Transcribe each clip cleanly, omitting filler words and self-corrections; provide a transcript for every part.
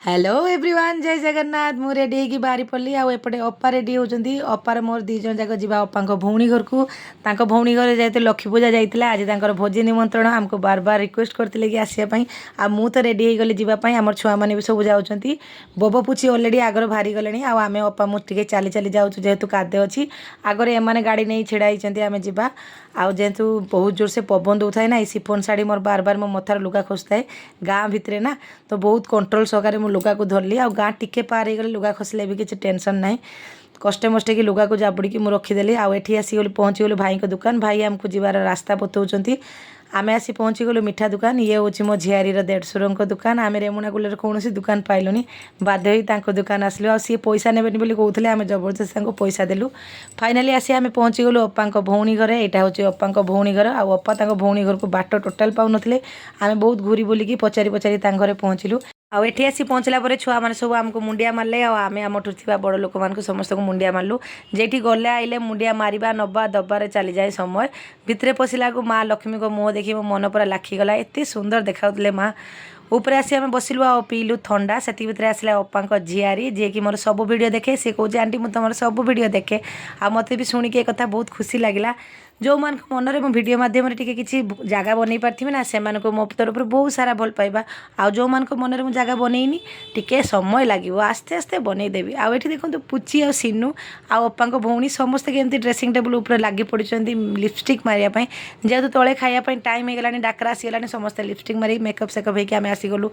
Hello everyone जय जगन्नाथ मु ready होगी बाहरी पड़ी आउपटे अपा रेडी होती अपार मोर दी जन जाक जा अपा भौणी घर को भौणी घर जेहतु लक्ष्मी पूजा जाइला आज तक भोजी निमंत्रण आमको बार बार रिक्वेस्ट करते कि आसपाई आ मु तो रेडी होगली जावाई आम छुआ मैंने भी सब जाऊँच बोबो पुची अलरेडी आगर बाहरी गले आम अपा मुझे चली चली जाऊँ जेहेतु कादे अच्छी आगर एम गाड़ी नहीं छिड़ा होती आम जा आउ जेहेतु बहुत जोर से पवन दौए ना सिफोन शाढ़ी मोर बार बार मो मथार लुगा खोसताए गाँ भितर ना तो बहुत कंट्रोल सहकार लुगा को धरली आ गाँ टिके पार हो लुगा खसले भी किसी टेंशन ना कष्टे मष्टे कि लुगा को जाबुड़ी मुझे रखीदेली आठी आसीगलु पहुँचीगलु भाई को दुकान भाई आमको जीवार रास्ता बतौर आमे आसी पहुँचीगलु मिठा दुकान ये हूँ मो झियारीर देढ़शुर दुकान आम रेमुणाकुल कौन दुकान पाइलुनी बाध्य होई दुकान आसलु सी पैसा नेबेनि बोली कहते आम जबरदस्त पैसा देलु फाइनाली आसी आम पहुँचीगलु अप्पा भौणी घर यहाँ हूँ अप्पा भौणी घर आ अप्पा भौणी घर को बाट टोटाल पाऊन आम बहुत घूरी बुलिकी पचारि पचारि घरे पहुँचलु आउ एठी आसी पहुँचला पर छुआ मैंने सब आमको मुंडिया मारे आम आमठू थी बड़ लोक मानक समस्त को मुंडिया मारू जेठी गले आइले मुंडिया मारिबा नबा दबार चली जाए समय भितरे पशिला को माँ लक्ष्मी को मुँह देखी मो मन पूरा लाखीगला एत सुंदर देखा माँ ऊपर आसी आम बसिलु आ पीलु थंडा से भितर आसला अप्पा झियारी जी कि मोर सब वीडियो देखे सी कहे आंटी मुझे तुम सब वीडियो देखे आ मत भी शुणिकी एक बहुत खुशी लगे जो मान मनरे मो वीडियो माध्यम किसी जगह बनई पार्थी ना से मो तरफ बहुत सारा भल पाइबा आ जो मान मनरे मुझे जगह बनईनी टिके समय लगे आस्ते आस्ते बनईदेवी आउ ये देखो पुची आ सिनू आ अप्पा भौणी समस्ते केमती ड्रेसिंग टेबुल उपर लगी पड़ी लिपस्टिक मारियापाई जेहेतु तले खायापाई टाइम होगा डाकरा आसीगला समस्ते लिपस्टिक मारी मेकअप सेकअप होकर आम आसीगलु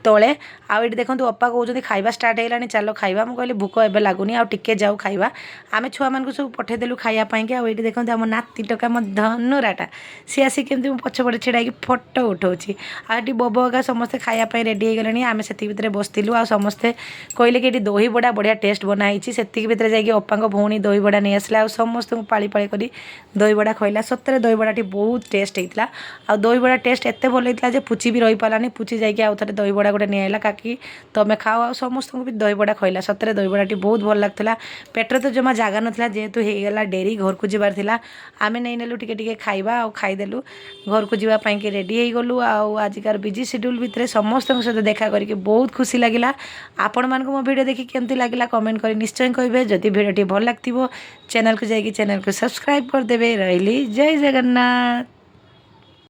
तले आउ देखो अप्पा कहते खाଇବା स्टार्ट होगा चलो खाଇବା मुझे कहली भूक एवं लगुनि आउ टिके जाऊ खाଇବା आम छुआ मान सब पठेदेलु खायापाई आउ ये देखो आम नाती टका मो धनुराटा सी आसी केमती पछपटे छिड़ा फोटो उठाऊँगी आठ बोबा समस्ते खायापाई रेडी हो गले आम से भितर बसलु आ समस्ते कहले कि दही बड़ा बढ़िया टेस्ट बनाई से भितर जाकि अप्पा भौणी दही बड़ा नहीं आसला आ समस्त पाली पाली कर दही बड़ा खैला सतरे दही बड़ाटी बहुत टेस्ट होता आ दही बड़ा टेस्ट एत भल होता पुची भी रही पारानी पुची जाकि आउ थे दही बड़ा गोटे नहीं काकी तुम खाओ आ समस्त भी दही बड़ा खैला सतरे दही बड़ाटी बहुत भल लगता पेटर तो जमा जगह नाला जेहेतु होगला डेरी घर को जबार था आम नहीं नेलु टिके खाଇବା आ खाईदेलु घर को जावाई कि रेडी हो गलु आजिकार बिजी शेड्यूल भितर समस्त सहित देखा करके बहुत खुशी लगिला आपण मानक मो वीडियो देखि केमती लगिला कमेंट कर निश्चय कहिबे जदि वीडियोटी भल लागथिबो चैनल को जाइए चैनल को सब्सक्राइब करदेवे रही जय जगन्नाथ।